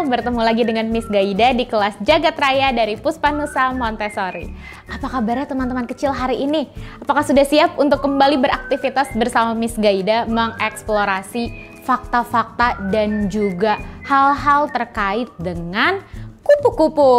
kecil, bertemu lagi dengan Miss Gaida di kelas Jagat Raya dari Puspanusa Montessori. Apa kabarnya teman-teman kecil hari ini? Apakah sudah siap untuk kembali beraktivitas bersama Miss Gaida mengeksplorasi fakta-fakta dan juga hal-hal terkait dengan kupu-kupu?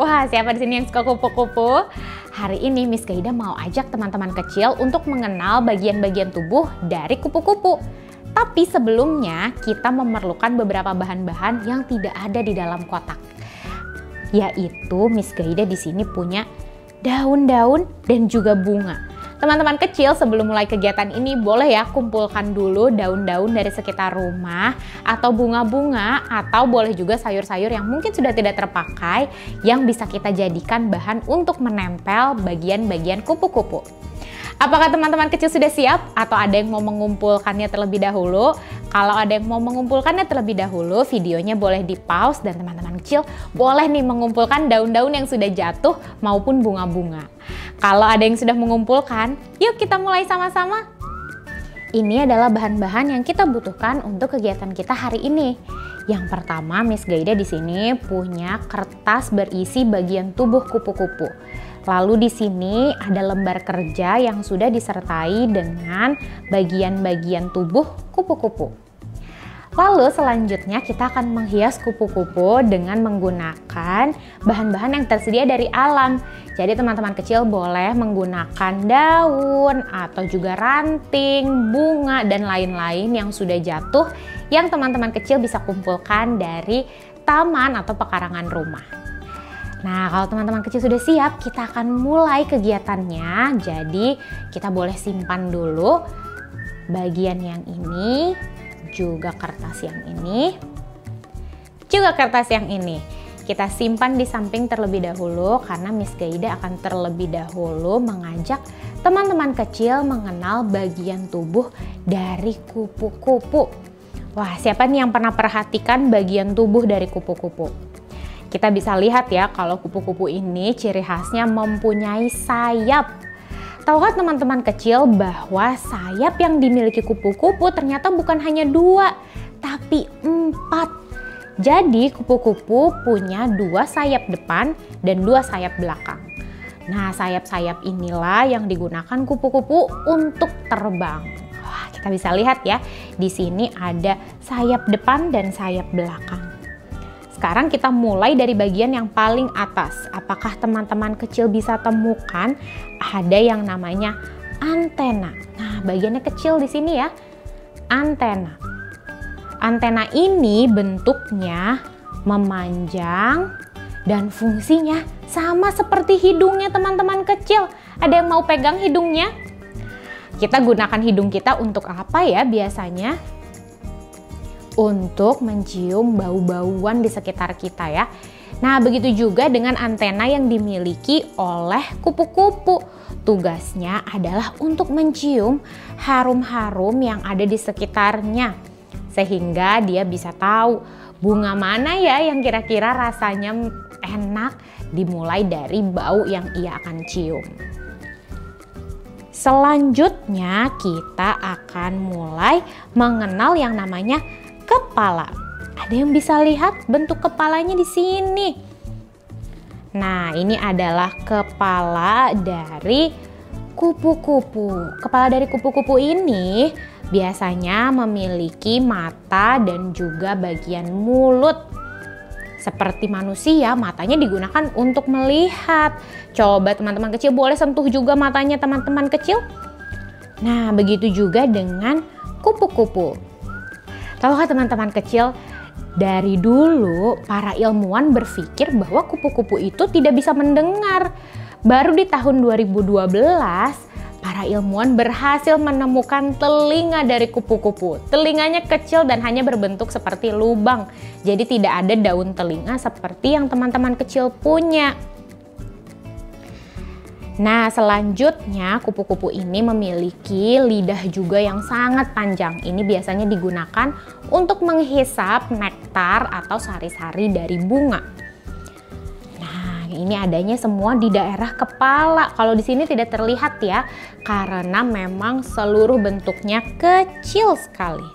Wah, siapa di sini yang suka kupu-kupu? Hari ini Miss Gaida mau ajak teman-teman kecil untuk mengenal bagian-bagian tubuh dari kupu-kupu. Tapi sebelumnya kita memerlukan beberapa bahan-bahan yang tidak ada di dalam kotak. Yaitu Miss Gaida di sini punya daun-daun dan juga bunga. Teman-teman kecil sebelum mulai kegiatan ini boleh ya kumpulkan dulu daun-daun dari sekitar rumah atau bunga-bunga, atau boleh juga sayur-sayur yang mungkin sudah tidak terpakai yang bisa kita jadikan bahan untuk menempel bagian-bagian kupu-kupu. Apakah teman-teman kecil sudah siap atau ada yang mau mengumpulkannya terlebih dahulu? Kalau ada yang mau mengumpulkannya terlebih dahulu, videonya boleh di pause dan teman-teman kecil boleh nih mengumpulkan daun-daun yang sudah jatuh maupun bunga-bunga. Kalau ada yang sudah mengumpulkan, yuk kita mulai sama-sama. Ini adalah bahan-bahan yang kita butuhkan untuk kegiatan kita hari ini. Yang pertama, Miss Gaida di sini punya kertas berisi bagian tubuh kupu-kupu. Lalu di sini ada lembar kerja yang sudah disertai dengan bagian-bagian tubuh kupu-kupu. Lalu selanjutnya kita akan menghias kupu-kupu dengan menggunakan bahan-bahan yang tersedia dari alam. Jadi teman-teman kecil boleh menggunakan daun atau juga ranting, bunga, dan lain-lain yang sudah jatuh yang teman-teman kecil bisa kumpulkan dari taman atau pekarangan rumah. Nah, kalau teman-teman kecil sudah siap, kita akan mulai kegiatannya. Jadi kita boleh simpan dulu bagian yang ini, juga kertas yang ini, juga kertas yang ini. Kita simpan di samping terlebih dahulu karena Miss Gaida akan terlebih dahulu mengajak teman-teman kecil mengenal bagian tubuh dari kupu-kupu. Wah, siapa nih yang pernah perhatikan bagian tubuh dari kupu-kupu? Kita bisa lihat ya kalau kupu-kupu ini ciri khasnya mempunyai sayap. Tahukah teman-teman kecil bahwa sayap yang dimiliki kupu-kupu ternyata bukan hanya 2, tapi 4. Jadi kupu-kupu punya 2 sayap depan dan 2 sayap belakang. Nah, sayap-sayap inilah yang digunakan kupu-kupu untuk terbang. Wah, kita bisa lihat ya, di sini ada sayap depan dan sayap belakang. Sekarang kita mulai dari bagian yang paling atas. Apakah teman-teman kecil bisa temukan ada yang namanya antena? Nah, bagiannya kecil di sini ya, antena. Antena ini bentuknya memanjang dan fungsinya sama seperti hidungnya teman-teman kecil. Ada yang mau pegang hidungnya? Kita gunakan hidung kita untuk apa ya biasanya? Untuk mencium bau-bauan di sekitar kita ya. Nah, begitu juga dengan antena yang dimiliki oleh kupu-kupu. Tugasnya adalah untuk mencium harum-harum yang ada di sekitarnya. Sehingga dia bisa tahu bunga mana ya yang kira-kira rasanya enak, dimulai dari bau yang ia akan cium. Selanjutnya kita akan mulai mengenal yang namanya kepala. Ada yang bisa lihat bentuk kepalanya di sini. Nah, ini adalah kepala dari kupu-kupu. Kepala dari kupu-kupu ini biasanya memiliki mata dan juga bagian mulut. Seperti manusia, matanya digunakan untuk melihat. Coba teman-teman kecil boleh sentuh juga matanya teman-teman kecil. Nah, begitu juga dengan kupu-kupu. Tahukah teman-teman kecil, dari dulu para ilmuwan berpikir bahwa kupu-kupu itu tidak bisa mendengar. Baru di tahun 2012, para ilmuwan berhasil menemukan telinga dari kupu-kupu. Telinganya kecil dan hanya berbentuk seperti lubang. Jadi tidak ada daun telinga seperti yang teman-teman kecil punya. Nah, selanjutnya kupu-kupu ini memiliki lidah juga yang sangat panjang. Ini biasanya digunakan untuk menghisap nektar atau sari-sari dari bunga. Nah, ini adanya semua di daerah kepala. Kalau di sini tidak terlihat ya, karena memang seluruh bentuknya kecil sekali.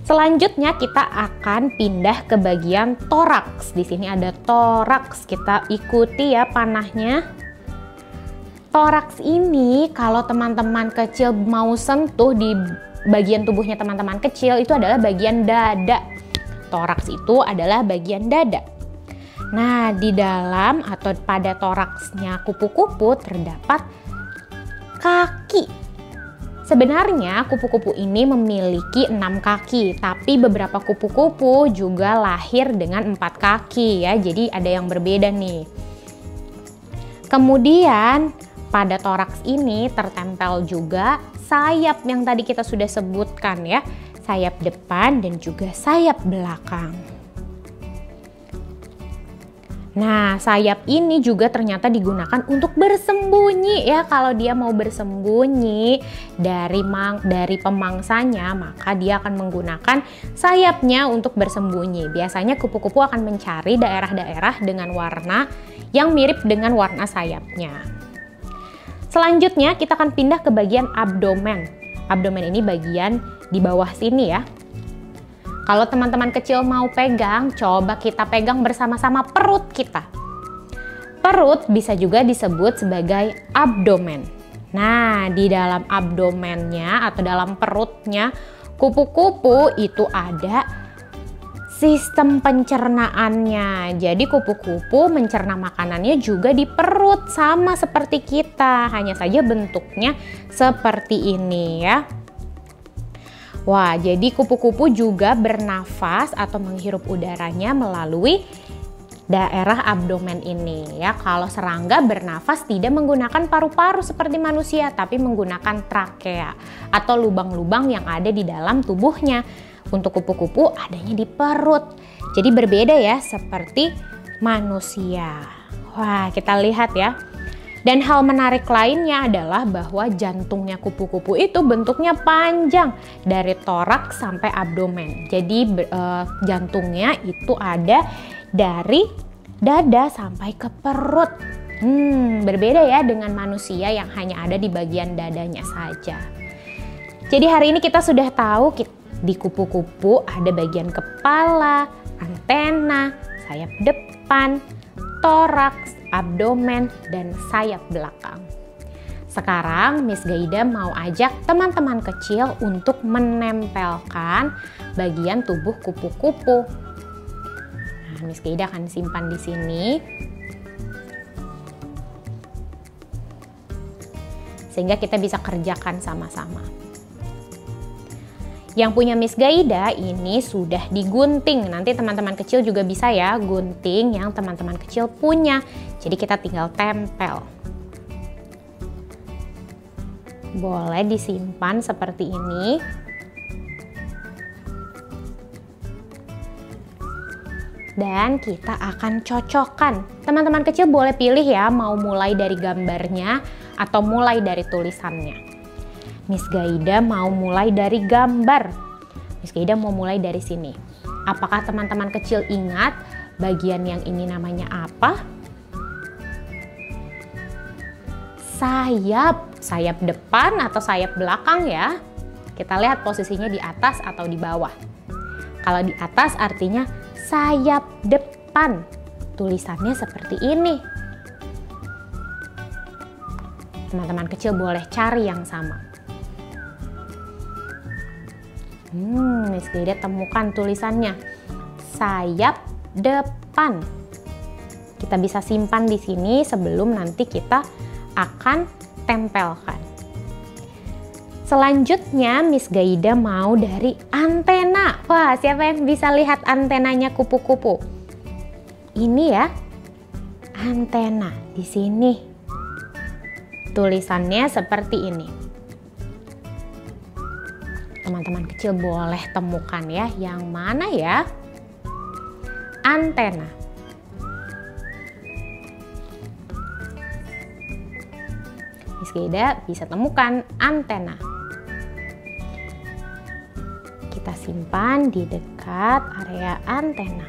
Selanjutnya kita akan pindah ke bagian toraks. Di sini ada toraks, kita ikuti ya panahnya. Toraks ini kalau teman-teman kecil mau sentuh di bagian tubuhnya teman-teman kecil itu adalah bagian dada. Toraks itu adalah bagian dada. Nah, di dalam atau pada toraksnya kupu-kupu terdapat kaki. Sebenarnya kupu-kupu ini memiliki 6 kaki, tapi beberapa kupu-kupu juga lahir dengan 4 kaki ya, jadi ada yang berbeda nih. Kemudian pada toraks ini tertempel juga sayap yang tadi kita sudah sebutkan ya, sayap depan dan juga sayap belakang. Nah, sayap ini juga ternyata digunakan untuk bersembunyi ya. Kalau dia mau bersembunyi dari pemangsanya, maka dia akan menggunakan sayapnya untuk bersembunyi. Biasanya kupu-kupu akan mencari daerah-daerah dengan warna yang mirip dengan warna sayapnya. Selanjutnya kita akan pindah ke bagian abdomen. Abdomen ini bagian di bawah sini ya. Kalau teman-teman kecil mau pegang, coba kita pegang bersama-sama perut kita. Perut bisa juga disebut sebagai abdomen. Nah, di dalam abdomennya atau dalam perutnya kupu-kupu itu ada sistem pencernaannya. Jadi kupu-kupu mencerna makanannya juga di perut sama seperti kita, hanya saja bentuknya seperti ini ya. Wah, jadi kupu-kupu juga bernafas atau menghirup udaranya melalui daerah abdomen ini ya. Kalau serangga bernafas tidak menggunakan paru-paru seperti manusia, tapi menggunakan trakea atau lubang-lubang yang ada di dalam tubuhnya. Untuk kupu-kupu adanya di perut. Jadi berbeda ya seperti manusia. Wah, kita lihat ya. Dan hal menarik lainnya adalah bahwa jantungnya kupu-kupu itu bentuknya panjang dari toraks sampai abdomen. Jadi jantungnya itu ada dari dada sampai ke perut. Berbeda ya dengan manusia yang hanya ada di bagian dadanya saja. Jadi hari ini kita sudah tahu di kupu-kupu ada bagian kepala, antena, sayap depan, toraks, abdomen, dan sayap belakang. Sekarang Miss Gaida mau ajak teman-teman kecil untuk menempelkan bagian tubuh kupu-kupu. Nah, Miss Gaida akan simpan di sini. Sehingga kita bisa kerjakan sama-sama. Yang punya Miss Gaida ini sudah digunting. Nanti teman-teman kecil juga bisa ya gunting yang teman-teman kecil punya. Jadi kita tinggal tempel. Boleh disimpan seperti ini. Dan kita akan cocokkan. Teman-teman kecil boleh pilih ya mau mulai dari gambarnya atau mulai dari tulisannya. Miss Gaida mau mulai dari gambar. Miss Gaida mau mulai dari sini. Apakah teman-teman kecil ingat bagian yang ini namanya apa? Sayap. Sayap depan atau sayap belakang ya. Kita lihat posisinya di atas atau di bawah. Kalau di atas artinya sayap depan. Tulisannya seperti ini. Teman-teman kecil boleh cari yang sama. Miss Gaida temukan tulisannya sayap depan. Kita bisa simpan di sini sebelum nanti kita akan tempelkan. Selanjutnya Miss Gaida mau dari antena. Wah, siapa yang bisa lihat antenanya kupu-kupu? Ini ya, antena di sini. Tulisannya seperti ini. Teman-teman kecil boleh temukan ya, yang mana ya? Antena. Miss Gaida bisa temukan antena. Kita simpan di dekat area antena.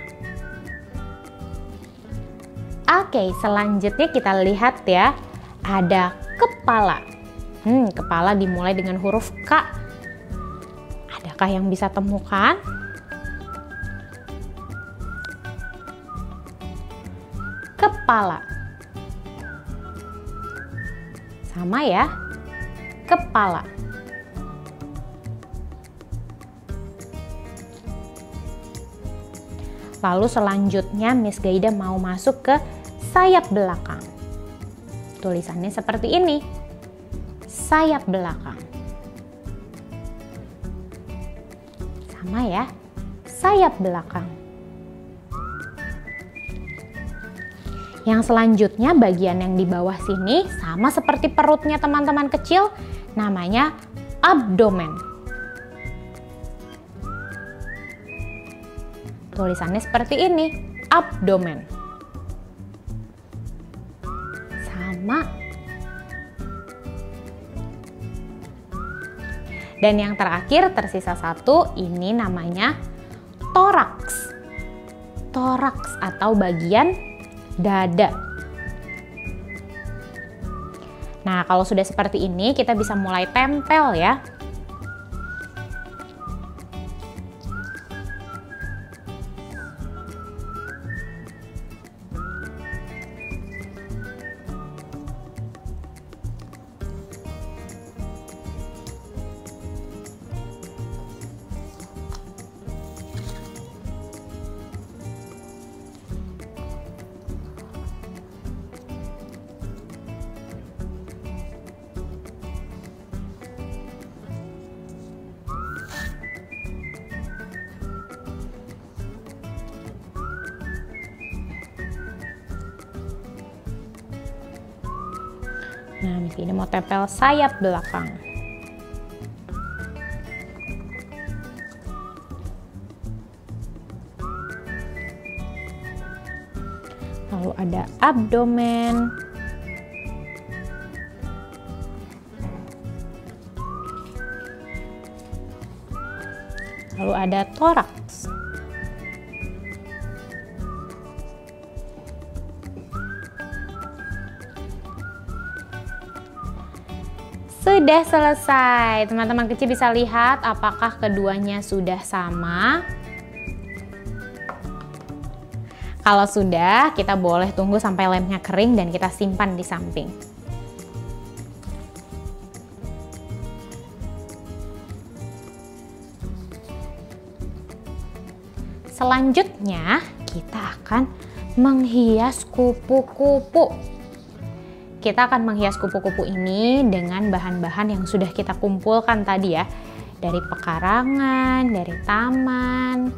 Oke, selanjutnya kita lihat ya, ada kepala. Kepala dimulai dengan huruf K. Adakah yang bisa temukan? kepala. Sama ya, kepala. Lalu selanjutnya Miss Gaida mau masuk ke sayap belakang. Tulisannya seperti ini, sayap belakang. Sama ya, sayap belakang. Yang selanjutnya bagian yang di bawah sini sama seperti perutnya teman-teman kecil, namanya abdomen. Tulisannya seperti ini, abdomen. Sama. Dan yang terakhir tersisa satu, ini namanya toraks. Toraks atau bagian dada. Nah, kalau sudah seperti ini kita bisa mulai tempel ya. Nah, Miss Gaida mau tempel sayap belakang. Lalu ada abdomen. Lalu ada toraks. Sudah selesai. Teman-teman kecil bisa lihat apakah keduanya sudah sama. Kalau sudah, kita boleh tunggu sampai lemnya kering dan kita simpan di samping. Selanjutnya, kita akan menghias kupu-kupu. Kita akan menghias kupu-kupu ini dengan bahan-bahan yang sudah kita kumpulkan tadi ya. Dari pekarangan, dari taman.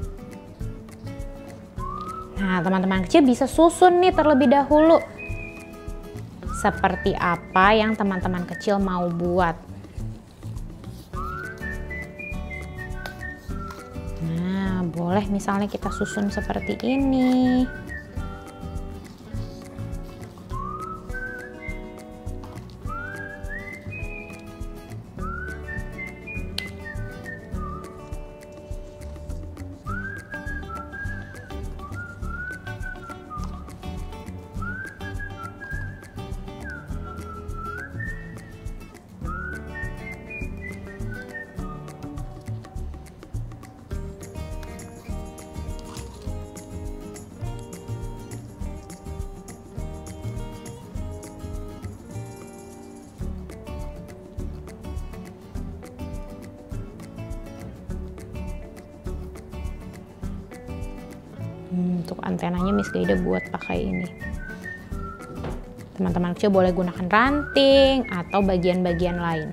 Nah, teman-teman kecil bisa susun nih terlebih dahulu. Seperti apa yang teman-teman kecil mau buat. Nah, boleh misalnya kita susun seperti ini. Untuk antenanya Miss Gaida buat pakai ini. Teman-teman kecil boleh gunakan ranting atau bagian-bagian lain.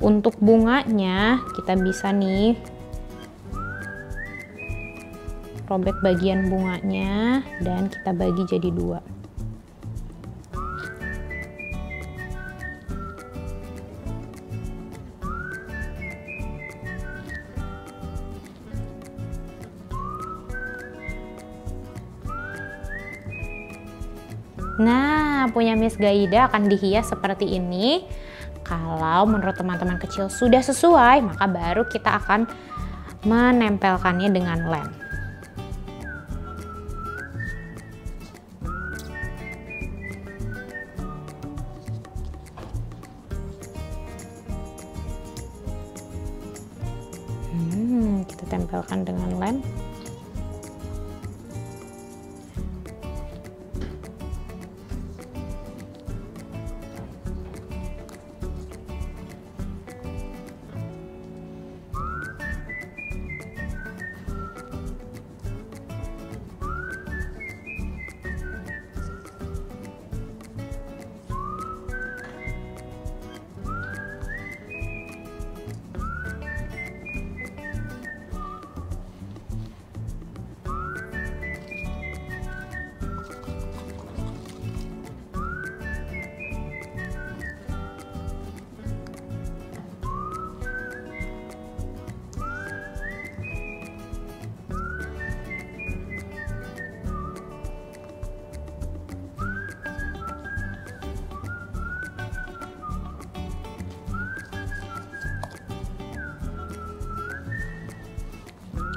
Untuk bunganya kita bisa nih robek bagian bunganya dan kita bagi jadi dua. Nah, punya Miss Gaida akan dihias seperti ini. Kalau menurut teman-teman kecil sudah sesuai, maka baru kita akan menempelkannya dengan lem. Kita tempelkan dengan lem.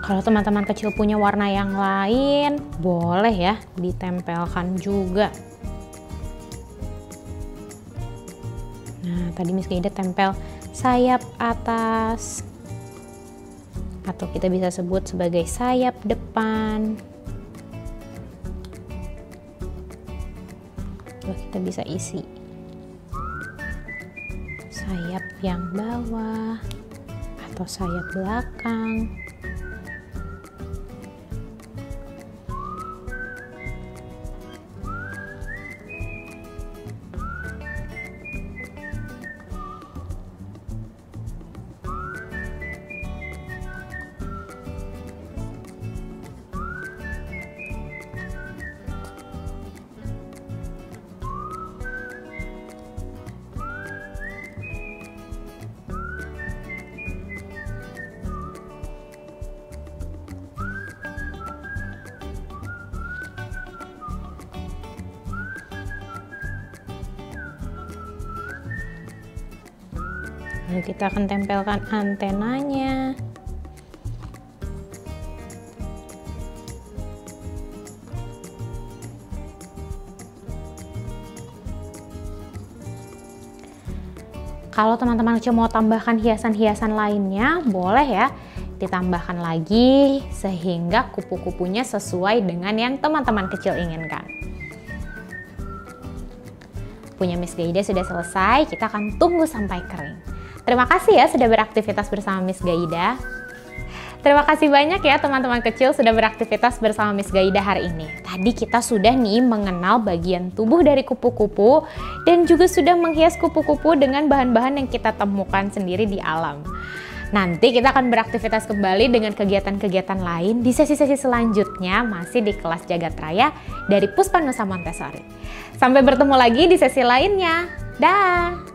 Kalau teman-teman kecil punya warna yang lain, boleh ya ditempelkan juga. Nah, tadi Miss Gaida tempel sayap atas, atau kita bisa sebut sebagai sayap depan. Lalu kita bisa isi sayap yang bawah atau sayap belakang. Lalu kita akan tempelkan antenanya. Kalau teman-teman kecil mau tambahkan hiasan-hiasan lainnya, boleh ya ditambahkan lagi sehingga kupu-kupunya sesuai dengan yang teman-teman kecil inginkan. Punya Miss Gaida sudah selesai, kita akan tunggu sampai kering. Terima kasih ya sudah beraktivitas bersama Miss Gaida. Terima kasih banyak ya teman-teman kecil sudah beraktivitas bersama Miss Gaida hari ini. Tadi kita sudah nih mengenal bagian tubuh dari kupu-kupu dan juga sudah menghias kupu-kupu dengan bahan-bahan yang kita temukan sendiri di alam. Nanti kita akan beraktivitas kembali dengan kegiatan-kegiatan lain di sesi-sesi selanjutnya masih di kelas Jagat Raya dari Puspanusa Montessori. Sampai bertemu lagi di sesi lainnya. Dah!